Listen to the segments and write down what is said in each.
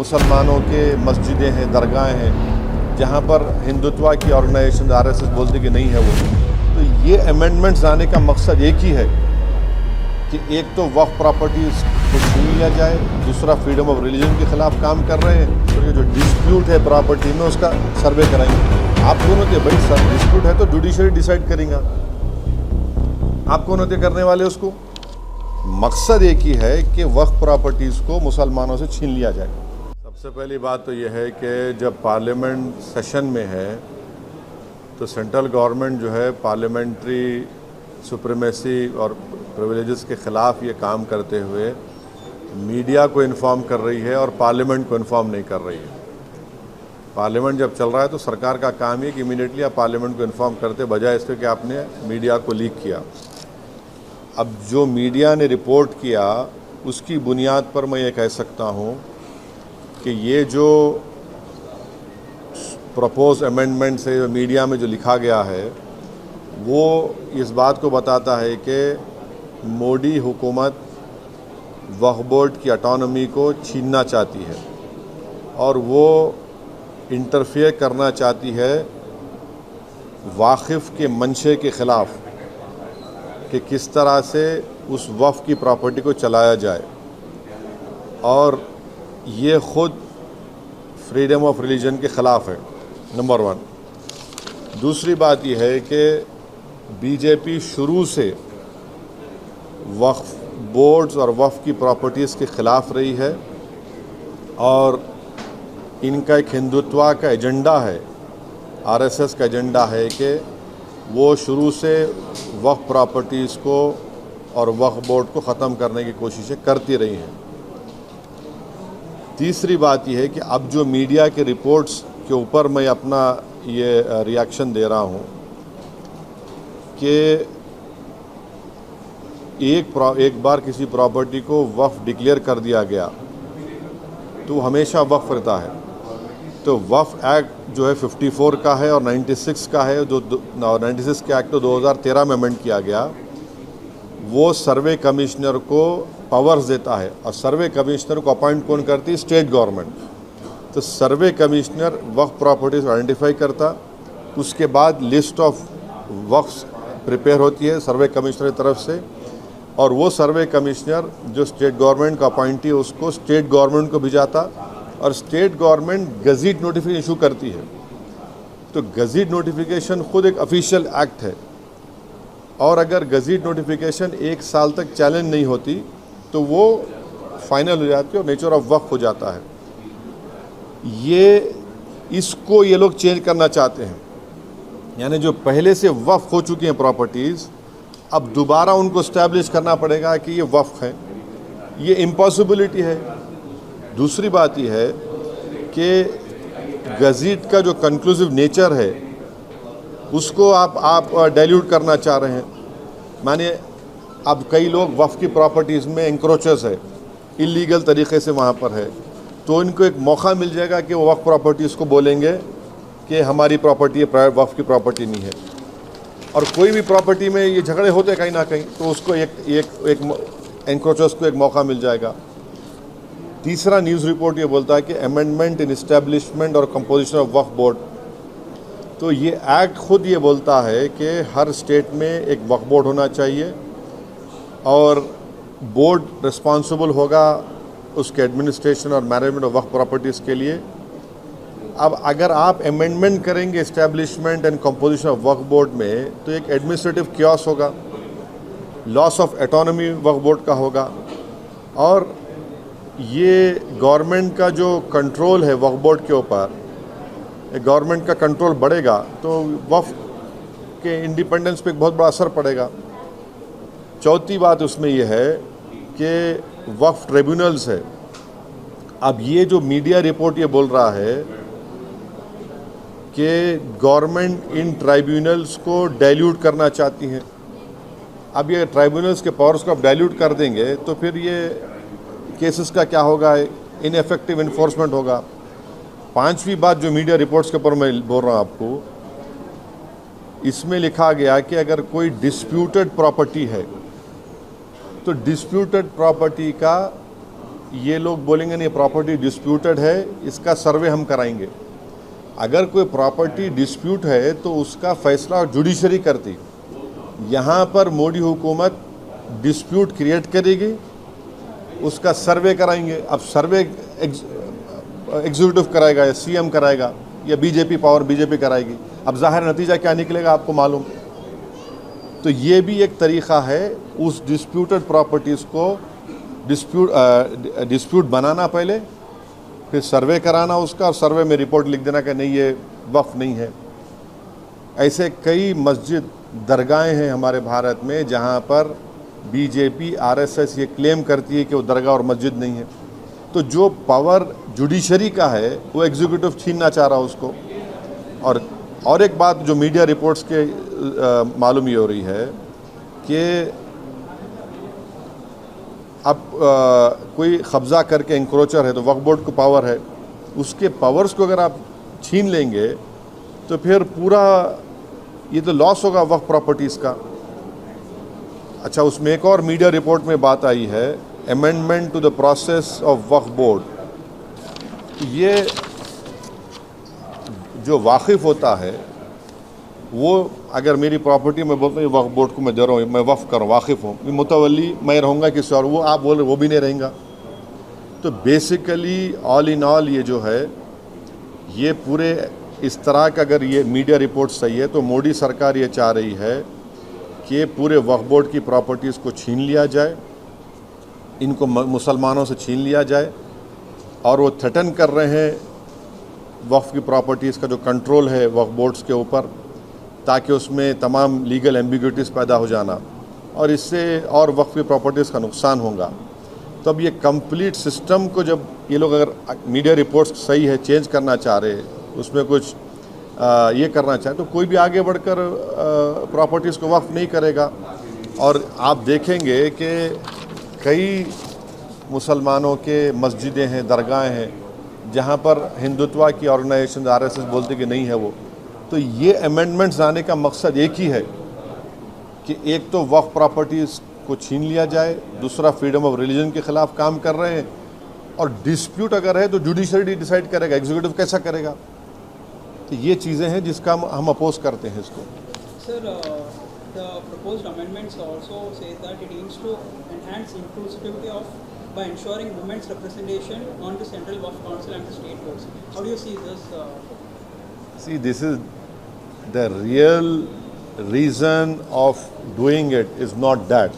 मुसलमानों के मस्जिदें हैं, दरगाहें हैं, जहाँ पर हिंदुत्व की ऑर्गेनाइजेशन आरएसएस बोलती कि नहीं है वो। तो ये अमेंडमेंट्स लाने का मकसद एक ही है कि एक तो वक्फ प्रॉपर्टीज़ को छीन लिया जाए, दूसरा फ्रीडम ऑफ रिलीजन के ख़िलाफ़ काम कर रहे हैं। तो ये जो डिस्प्यूट है प्रॉपर्टी में उसका सर्वे कराएंगे। आप कौन होते भाई? सर डिस्प्यूट है तो जुडिशरी डिसाइड करेगा। आप कौन होते करने वाले उसको? मकसद एक ही है कि वक्फ प्रॉपर्टीज़ को मुसलमानों से छीन लिया जाए। सबसे पहली बात तो यह है कि जब पार्लियामेंट सेशन में है तो सेंट्रल गवर्नमेंट जो है पार्लियामेंट्री सुप्रीमेसी और प्रिविलेजेस के ख़िलाफ़ ये काम करते हुए मीडिया को इन्फॉर्म कर रही है और पार्लियामेंट को इन्फॉर्म नहीं कर रही है। पार्लियामेंट जब चल रहा है तो सरकार का काम है कि इमीडिएटली आप पार्लियामेंट को इन्फॉर्म करते, बजाय इसके कि आपने मीडिया को लीक किया। अब जो मीडिया ने रिपोर्ट किया उसकी बुनियाद पर मैं ये कह सकता हूँ कि ये जो प्रपोज अमेंडमेंट से मीडिया में जो लिखा गया है वो इस बात को बताता है कि मोदी हुकूमत वक्फ बोर्ड की ऑटोनॉमी को छीनना चाहती है और वो इंटरफेयर करना चाहती है वाकिफ़ के मंशे के ख़िलाफ़ कि किस तरह से उस वक्फ की प्रॉपर्टी को चलाया जाए, और ये ख़ुद फ्रीडम ऑफ रिलीजन के ख़िलाफ़ है, नंबर 1। दूसरी बात यह है कि बीजेपी शुरू से वक्फ बोर्ड्स और वक्फ की प्रॉपर्टीज़ के ख़िलाफ़ रही है और इनका एक हिंदुत्व का एजेंडा है, आरएसएस का एजेंडा है कि वो शुरू से वक्फ प्रॉपर्टीज़ को और वक्फ बोर्ड को ख़त्म करने की कोशिशें करती रही हैं। तीसरी बात यह है कि अब जो मीडिया के रिपोर्ट्स के ऊपर मैं अपना ये रिएक्शन दे रहा हूँ कि एक बार किसी प्रॉपर्टी को वक्फ डिक्लेयर कर दिया गया तो हमेशा वक्फ रहता है। तो वक्फ एक्ट जो है 54 का है और 96 का है, जो 96 के एक्ट तो 2013 में अमेंड किया गया। वो सर्वे कमिश्नर को पावर्स देता है और सर्वे कमिश्नर को अपॉइंट कौन करती है? State government. तो सर्वे कमिश्नर वक्फ प्रॉपर्टीज़ आइडेंटिफाई करता, उसके बाद लिस्ट ऑफ वक्फ प्रिपेयर होती है सर्वे कमिश्नर की तरफ से, और वो सर्वे कमिश्नर जो स्टेट गवर्नमेंट का अपॉइंटी है उसको स्टेट गवर्नमेंट को भिजाता और स्टेट गवर्नमेंट गज़ीट नोटिफिकेशन इशू करती है। तो गज़ीट नोटिफिकेशन खुद एक ऑफिशियल एक्ट है और अगर गज़ीट नोटिफिकेशन 1 साल तक चैलेंज नहीं होती तो वो फाइनल हो जाती है और नेचर ऑफ वक्फ हो जाता है। इसको ये लोग चेंज करना चाहते हैं, यानी जो पहले से वक्फ हो चुकी हैं प्रॉपर्टीज़ अब दोबारा उनको इस्टेब्लिश करना पड़ेगा कि ये वक्फ है। ये इम्पॉसिबिलिटी है। दूसरी बात यह है कि गज़ीट का जो कंक्लूसिव नेचर है उसको आप डाइल्यूट करना चाह रहे हैं। माने अब कई लोग वक्फ की प्रॉपर्टीज़ में इंक्रोचर्स है, इलीगल तरीके से वहाँ पर है, तो इनको एक मौका मिल जाएगा कि वो वक्फ प्रॉपर्टीज़ को बोलेंगे कि हमारी प्रॉपर्टी है, वक्फ की प्रॉपर्टी नहीं है। और कोई भी प्रॉपर्टी में ये झगड़े होते कहीं ना कहीं, तो उसको एक एंक्रोचर्स को एक मौका मिल जाएगा। तीसरा न्यूज़ रिपोर्ट ये बोलता है कि अमेंडमेंट इन इस्टेब्लिशमेंट और कंपोजिशन ऑफ वक्फ बोर्ड। तो ये एक्ट खुद ये बोलता है कि हर स्टेट में एक वक्फ बोर्ड होना चाहिए और बोर्ड रिस्पॉन्सिबल होगा उसके एडमिनिस्ट्रेशन और मैनेजमेंट ऑफ वक्फ प्रॉपर्टीज़ के लिए। अब अगर आप अमेंडमेंट करेंगे establishment and composition of Waqf board में तो एक एडमिनिस्ट्रेटिव क्योस होगा, loss of autonomy Waqf board का होगा, और ये गवर्नमेंट का जो कंट्रोल है वक्फ बोर्ड के ऊपर, गवर्नमेंट का कंट्रोल बढ़ेगा तो वक्फ के इंडिपेंडेंस पे एक बहुत बड़ा असर पड़ेगा। चौथी बात उसमें यह है कि वक्फ ट्रिब्यूनल्स है। अब ये जो मीडिया रिपोर्ट ये बोल रहा है कि गवर्नमेंट इन ट्राइब्यूनल्स को डाइल्यूट करना चाहती है। अब ये ट्राइब्यूनल्स के पावर्स को आप डाइल्यूट कर देंगे तो फिर ये केसेस का क्या होगा? इनएफेक्टिव इन्फोर्समेंट होगा। पांचवी बात जो मीडिया रिपोर्ट्स के ऊपर मैं बोल रहा हूँ आपको, इसमें लिखा गया कि अगर कोई डिस्प्यूटेड प्रॉपर्टी है तो डिस्प्यूटेड प्रॉपर्टी का ये लोग बोलेंगे नहीं प्रॉपर्टी डिस्प्यूटेड है, इसका सर्वे हम कराएंगे। अगर कोई प्रॉपर्टी डिस्प्यूट है तो उसका फैसला जुडिशरी करती। यहाँ पर मोदी हुकूमत डिस्प्यूट क्रिएट करेगी, उसका सर्वे कराएंगे। अब सर्वे एग्जीक्यूटिव कराएगा या सीएम कराएगा या बीजेपी कराएगी। अब जाहिर नतीजा क्या निकलेगा आपको मालूम। तो ये भी एक तरीक़ा है उस डिस्प्यूटेड प्रॉपर्टीज़ को डिस्प्यूट बनाना पहले, फिर सर्वे कराना उसका, और सर्वे में रिपोर्ट लिख देना कि नहीं ये वक्फ नहीं है। ऐसे कई मस्जिद दरगाहें हैं हमारे भारत में जहाँ पर बीजेपी आरएसएस ये क्लेम करती है कि वो दरगाह और मस्जिद नहीं है। तो जो पावर जुडिशरी का है वो एग्जीक्यूटिव छीनना चाह रहा है उसको। और एक बात जो मीडिया रिपोर्ट्स के मालूम ये हो रही है कि अब कोई कब्ज़ा करके इंक्रोचर है तो वक्फ बोर्ड को पावर है, उसके पावर्स को अगर आप छीन लेंगे तो फिर पूरा ये तो लॉस होगा वक्फ प्रॉपर्टीज़ का। अच्छा, उसमें एक और मीडिया रिपोर्ट में बात आई है, amendment to the process of Waqf board. ये जो वाकिफ़ होता है वो अगर मेरी प्रॉपर्टी में बोलता हूँ वक्फ बोर्ड को मैं दे रहा हूँ, मैं वक्फ कर वाकिफ़ हूँ, मुतवल्ली मैं रहूँगा किसी और, वो आप बोल रहे वो भी नहीं रहेगा। तो बेसिकली ऑल इन ऑल ये जो है ये पूरे इस तरह का, अगर ये मीडिया रिपोर्ट सही है तो मोदी सरकार ये चाह रही है कि पूरे वक्फ बोर्ड की प्रॉपर्टीज़ को छीन लिया जाए, इनको मुसलमानों से छीन लिया जाए। और वो थ्रेटन कर रहे हैं वक्फ की प्रॉपर्टीज़ का जो कंट्रोल है वक्फ बोर्ड्स के ऊपर, ताकि उसमें तमाम लीगल एम्बिग्यूटीज़ पैदा हो जाना और इससे और वक्फ की प्रॉपर्टीज़ का नुकसान होगा। तो अब ये कंप्लीट सिस्टम को जब ये लोग, अगर मीडिया रिपोर्ट्स सही है, चेंज करना चाह रहे हैं, उसमें कुछ ये करना चाहे, तो कोई भी आगे बढ़कर प्रॉपर्टीज़ को वक्फ नहीं करेगा। और आप देखेंगे कि कई मुसलमानों के मस्जिदें हैं, दरगाहें हैं जहाँ पर हिंदुत्व की ऑर्गेनाइजेशन आरएसएस बोलते कि नहीं है वो। तो ये अमेंडमेंट्स आने का मकसद एक ही है कि एक तो वक्फ प्रॉपर्टीज़ को छीन लिया जाए, दूसरा फ्रीडम ऑफ रिलीजन के ख़िलाफ़ काम कर रहे हैं, और डिस्प्यूट अगर है तो जुडिशरी डिसाइड करेगा, एग्जीक्यूटिव कैसा करेगा। तो ये चीज़ें हैं जिसका हम अपोज करते हैं इसको। Sir, the proposed amendments also say that it aims to enhance inclusivity of by ensuring women's representation on the Central Waqf Council and the state boards. How do you see this? See, this is the real reason of doing it is not that.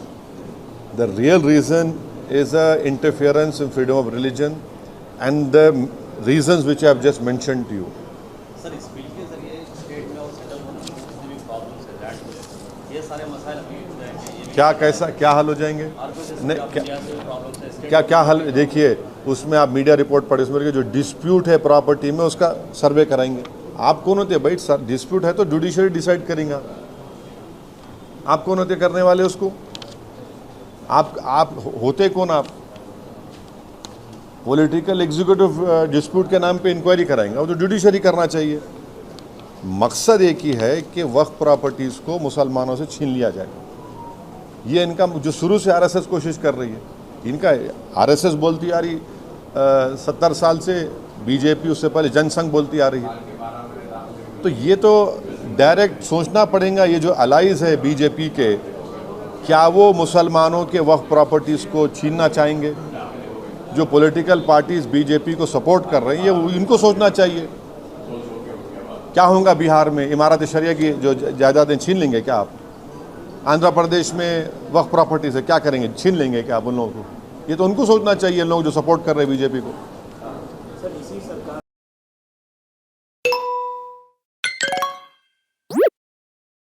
The real reason is interference in freedom of religion and the reasons which I have just mentioned to you. Sir, इस bill के जरिए state में और central government में जितने भी problems है that ये सारे मसाइल अभी क्या हल हो जाएंगे? क्या हल? देखिए, उसमें आप मीडिया रिपोर्ट पढ़े, उसमें जो डिस्प्यूट है प्रॉपर्टी में उसका सर्वे कराएंगे। आप कौन होते भाई? डिस्प्यूट है तो जुडिशरी डिसाइड करेंगे। आप कौन होते करने वाले उसको? आप होते कौन? आप पॉलिटिकल एग्जीक्यूटिव डिस्प्यूट के नाम पे इंक्वायरी कराएंगे, और तो जुडिशरी करना चाहिए। मकसद एक ही है कि वक्फ प्रॉपर्टीज़ को मुसलमानों से छीन लिया जाए। ये इनका जो शुरू से आरएसएस कोशिश कर रही है, इनका आरएसएस बोलती आ रही 70 साल से, बीजेपी उससे पहले जनसंघ बोलती आ रही है। तो ये तो डायरेक्ट सोचना पड़ेगा, ये जो अलाइज है बीजेपी के, क्या वो मुसलमानों के वक्फ प्रॉपर्टीज़ को छीनना चाहेंगे? जो पॉलिटिकल पार्टीज़ बीजेपी को सपोर्ट कर रही है इनको सोचना चाहिए। क्या होगा बिहार में? इमारत शरिया की जो जायदादें छीन लेंगे क्या आप? आंध्र प्रदेश में वक्फ प्रॉपर्टी से क्या करेंगे? छीन लेंगे क्या आप उन लोगों को? ये तो उनको सोचना चाहिए, लोग जो सपोर्ट कर रहे हैं बीजेपी को।